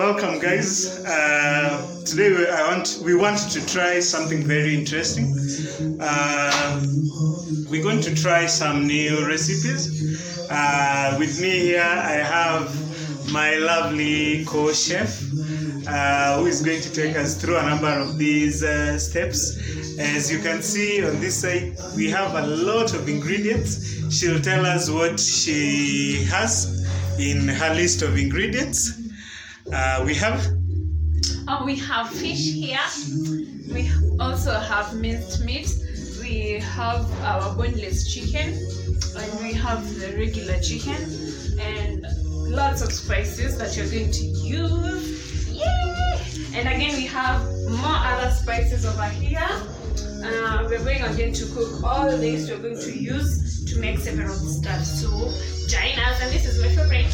Welcome, guys. Today we want to try something very interesting. We're going to try some new recipes. With me here, I have my lovely co-chef who is going to take us through a number of these steps. As you can see on this side, we have a lot of ingredients. She'll tell us what she has in her list of ingredients. We have fish here. We also have minced meat. We have our boneless chicken, and we have the regular chicken, and lots of spices that you're going to use. Yay! And again, we have more other spices over here. We're going again to cook all this. We're going to use to make several stuff. So join us, and this is my favorite.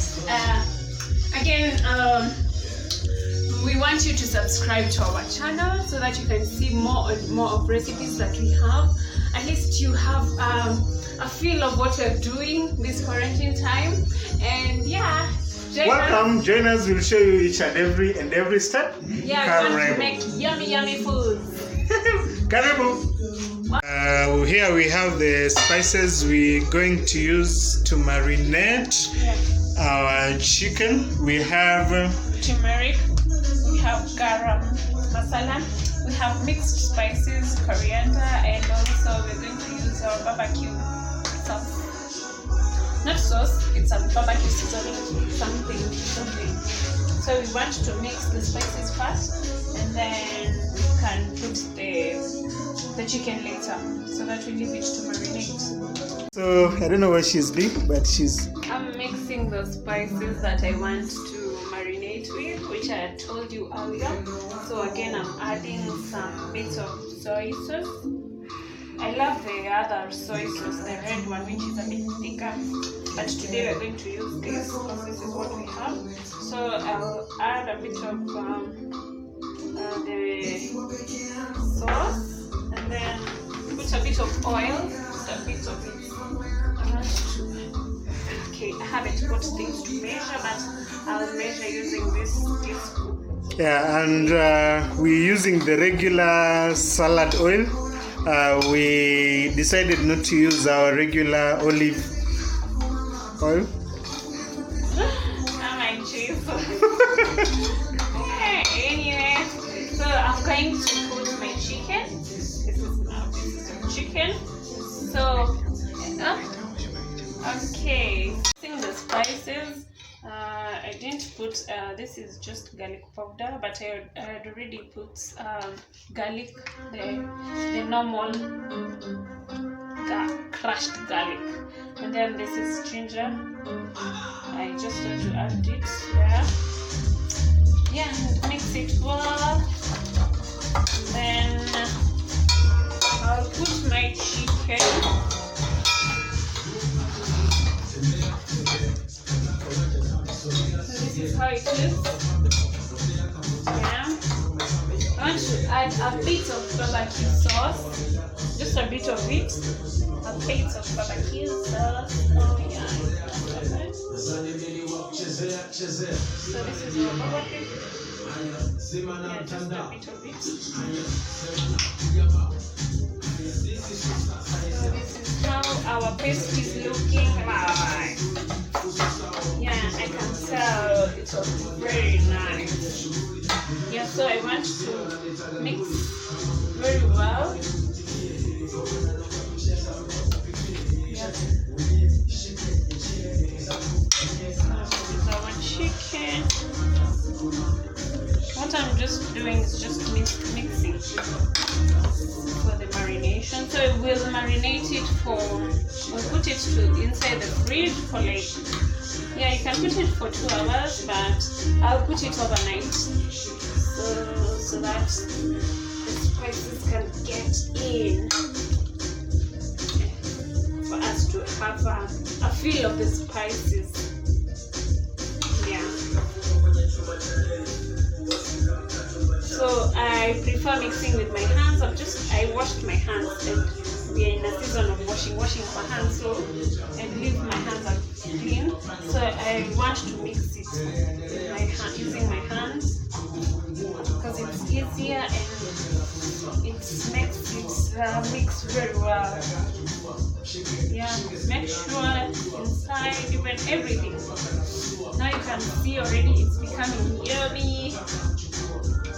We want you to subscribe to our channel so that you can see more and more of recipes that we have. At least you have a feel of what we're doing this quarantine time. And yeah, join us. We'll show you each and every step. Yeah, we want to make yummy food. Karibu. Here we have the spices we're going to use to marinate our chicken. We have turmeric, we have garam masala, we have mixed spices, coriander, and also we're going to use our barbecue sauce. Not sauce, it's a barbecue seasoning, something. So we want to mix the spices first, and then we can put the chicken later, so that we leave it to marinate. So I don't know what she's doing, but I'm mixing the spices that I want to marinate with, which I had told you earlier. So again, I'm adding some bits of soy sauce. I love the other soy sauce, the red one, which is a bit thicker. But today we're going to use this because this is what we have. So I'll add a bit of the sauce, and then put a bit of oil, just a bit of it. Okay, I haven't got things to measure, but I'll measure using this spoon. Yeah, and we're using the regular salad oil. We decided not to use our regular olive oil. Anyway, so I'm going to put my chicken. This is chicken. So, okay. Mixing the spices. I didn't put. This is just garlic powder, but I had already put garlic, the normal crushed garlic, and then this is ginger. I just want to add it there. Yeah, and mix it well. Then I'll put my chicken. So this is how it looks. Yeah. I want to add a bit of barbecue sauce. Just a bit of it. A bit of barbecue sauce. Oh yeah. So this is our barbecue. Yeah, just a bit of it. So this is how our paste is looking like. Yeah, I can tell it's very nice. Yeah, so I want to mix very well. Yeah. Our chicken. What I'm just doing is just mixing for the marination. So we'll marinate it we'll put it inside the fridge for like, yeah, you can put it for 2 hours, but I'll put it overnight so that the spices can get in, for us to have a feel of the spices. Yeah. So I prefer mixing with my hands. I washed my hands, and we are in a season of washing our hands, so I believe my hands are clean. So I want to mix it with my hand, using my hands. here and it makes it mix very well. Yeah, make sure inside even everything. Now you can see already it's becoming yummy.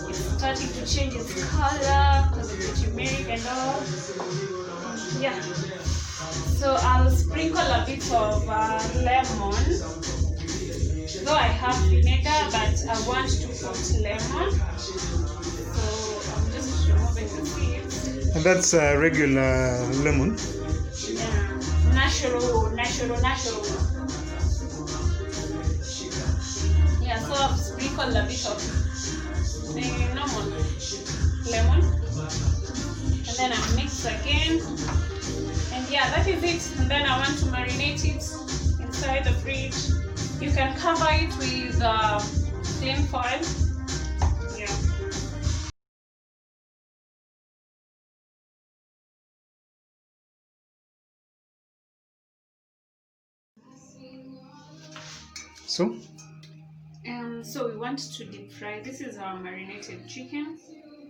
It's starting to change its color because of the turmeric and all. Yeah. So I'll sprinkle a bit of lemon. Though I have vinegar, but I want to put lemon. So I'm just removing the seeds. And that's regular lemon. Yeah, natural. Yeah, so I've sprinkled a bit of the normal lemon, and then I mix again, and yeah, that is it. And then I want to marinate it inside the fridge. You can cover it with thin foil. Yeah. So we want to deep fry. This is our marinated chicken.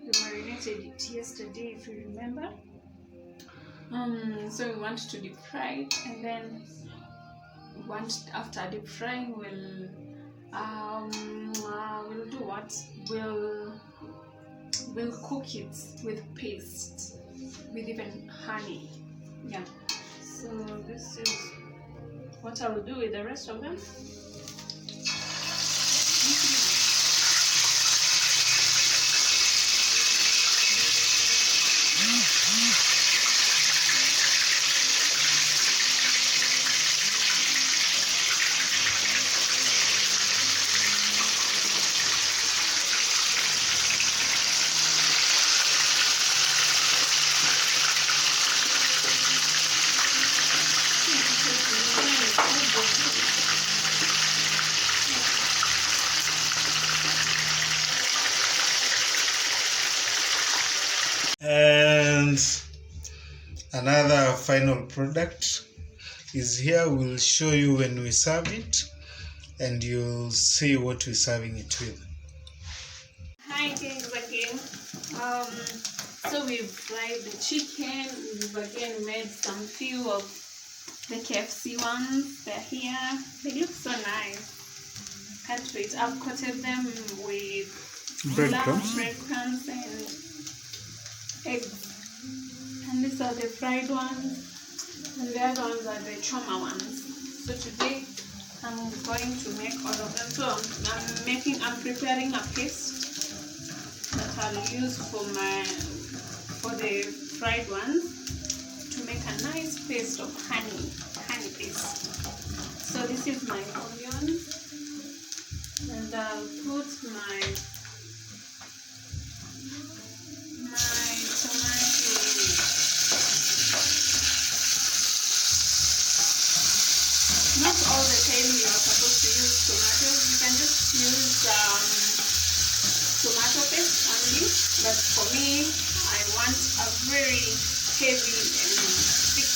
We marinated it yesterday, if you remember. So we want to deep fry it, and then after deep frying, we'll do what? We'll cook it with paste, with even honey. Yeah. So this is what I will do with the rest of them. And another final product is here. We'll show you when we serve it, and you'll see what we're serving it with. Hi guys again. So we've fried the chicken. We've again made some few of the KFC ones. They're here. They look so nice. Can't wait. I've coated them with breadcrumbs and eggs. And these are the fried ones, and the other ones are the choma ones. So today I'm going to make all of them. So I'm preparing a paste that I'll use for the fried ones to make a nice paste of honey paste. So this is my onion, and I'll put my tomato. Not all the time you are supposed to use tomatoes. You can just use tomato paste only. But for me, I want a very heavy and thick.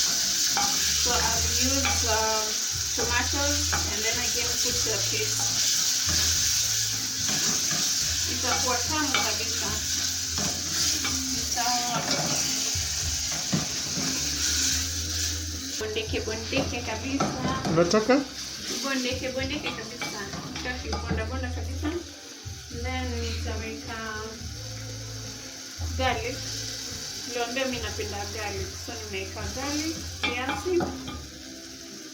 So I'll use tomatoes and then again put the paste. Itakuwa tamu kabisa. Bondeke kabisa. Unataka? Bondeke kabisa. Kafi bonda kabisa. Then nitaweka garlic. Niliwaambia mimi napenda garlic. So nimeweka garlic kiasi.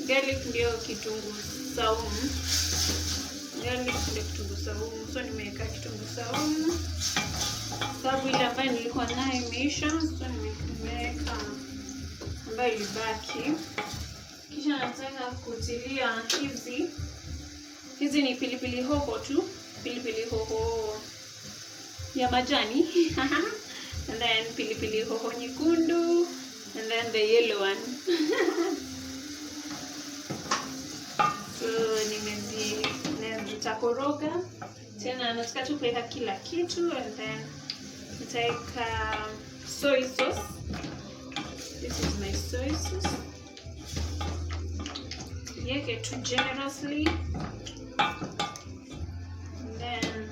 Garlic ndio kitunguu saumu. So nimeweka kitunguu saumu. Sababu ile ambayo nilikuwa nayo imeisha, so nimeweka ambayo ilibaki. Kisha nataka kutilia hizi ni pilipili hoho tu, pilipili hoho ya majani. And then pilipili hoho nyekundu, and then the yellow one. So nimezitakoroga. Tena nataka tu kuweka kila kitu, and then nitaweka soy sauce. This is my soy sauce. Yeke too generously. And then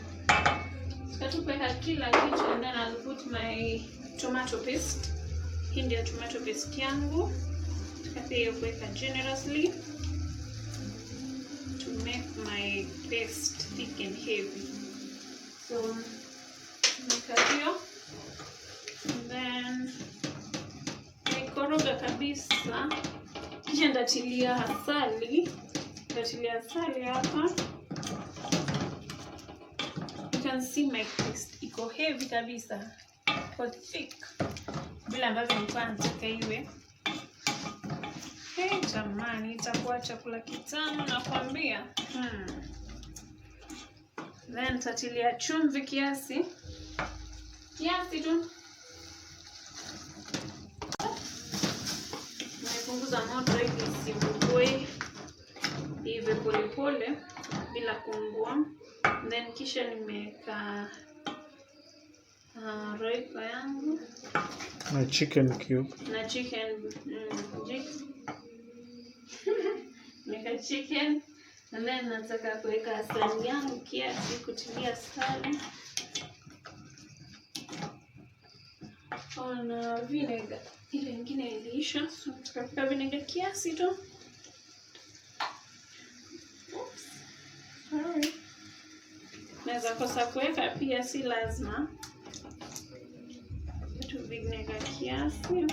tu kuweka kila kitu, and then I'll put my tomato paste. Hii ndio tomato paste yangu. Tukapia kuweka generously to make my paste thick and heavy. So make hiyo, and then nikoroga kabisa. Kisha ndatilia asali. Ndatilia asali hapa. You can see my paste iko heavy kabisa, iko thick, bila ambavyo nilikuwa nataka iwe. Hey jamani, itakuwa chakula kitamu nakwambia. Then tatilia chumvi kiasi tu. Naipunguza moto ili isiungue, ive pole bila kuungua. Then kisha nimeweka roiko yangu na chicken cube. Na chicken nimeweka chicken, and then nataka kuweka asali yangu kiasi, kutilia asali. Na vinegar. Ile nyingine iliisha, so tutaweka vinegar kiasi tu. Oops. Sorry. Naweza kosa kuweka pia, si lazima. Tu vinegar kiasi.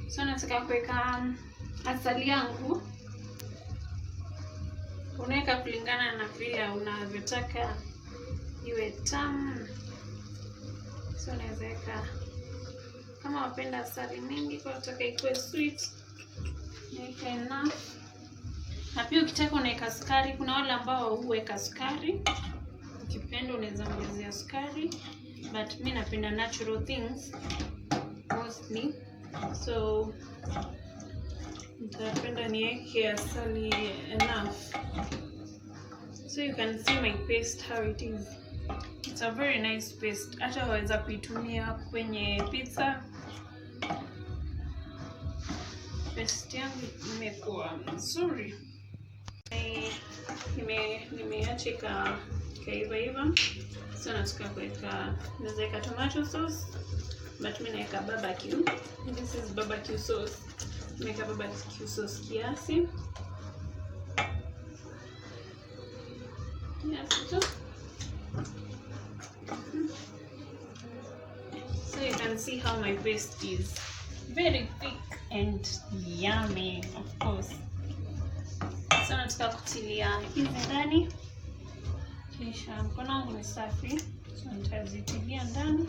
So nataka kuweka asali yangu. Unaweka kulingana na vile unavyotaka iwe tamu. So naweza weka kama wapenda asali mingi, kwa nataka ikuwe sweet, naweka enough. Na pia ukitaka unaweka sukari. Kuna wale ambao huweka sukari. Ukipenda unaweza ongezea sukari, but mimi napenda natural things mostly. So nitapenda niweke asali enough. So you can see my paste how it is. It's a very nice paste. Hata waweza kuitumia kwenye pizza. Paste yangu imekuwa nzuri. Nimeacha ikaiva. So nataka kuweka, naweka tomato sauce, but mimi naweka barbecue. This is barbecue sauce. Naweka barbecue sauce kiasi. So you can see how my paste is very thick and yummy, of course. So nataka kutilia hizi ndani. Kisha mkono wangu ni safi, so nitazitilia ndani.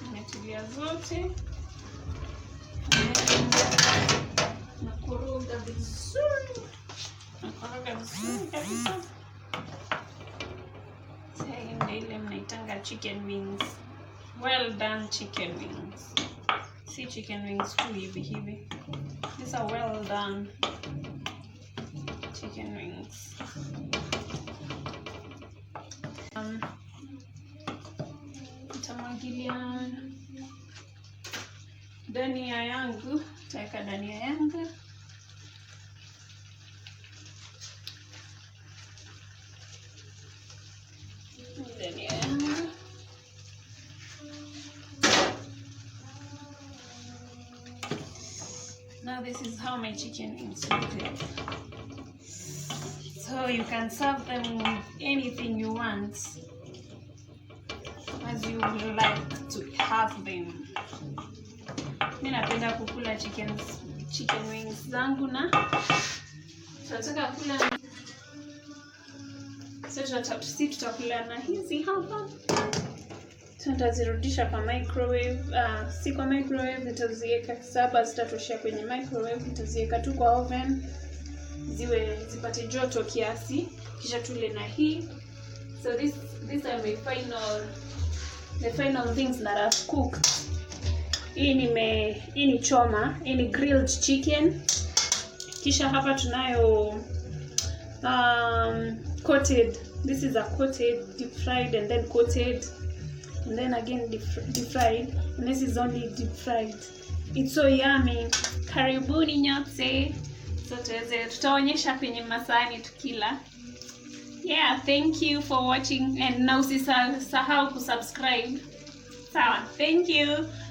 Nimetilia zote. Nakoroga vizuri. Kabisa. Sasa ile mnaitanga chicken wings. Well done chicken wings. See chicken wings too hivi. These are well done chicken wings. Nitamwagilia dania yangu. Nitaweka dania yangu. Now this is how my chicken wings look like. So you can serve them with anything you want, as you would like to have them. Mimi napenda kukula chicken wings zangu na tunataka kula. So tutakula na hizi hapa. Nitazirudisha kwa microwave. Si kwa microwave, nitaziweka kisaba, zitatoshea kwenye microwave. Nitaziweka tu kwa oven zipate joto kiasi, kisha tule na hii. So these are the final things that I've cooked. Hii ni choma, hii ni grilled chicken. Kisha hapa tunayo coated. This is a coated, deep fried and then coated and then again deep fried, and this is only deep fried. It's so yummy. Karibuni nyote. So tutaonyesha kwenye masahani tukila. Yeah, thank you for watching, and na usisahau kusubscribe. Sawa, thank you.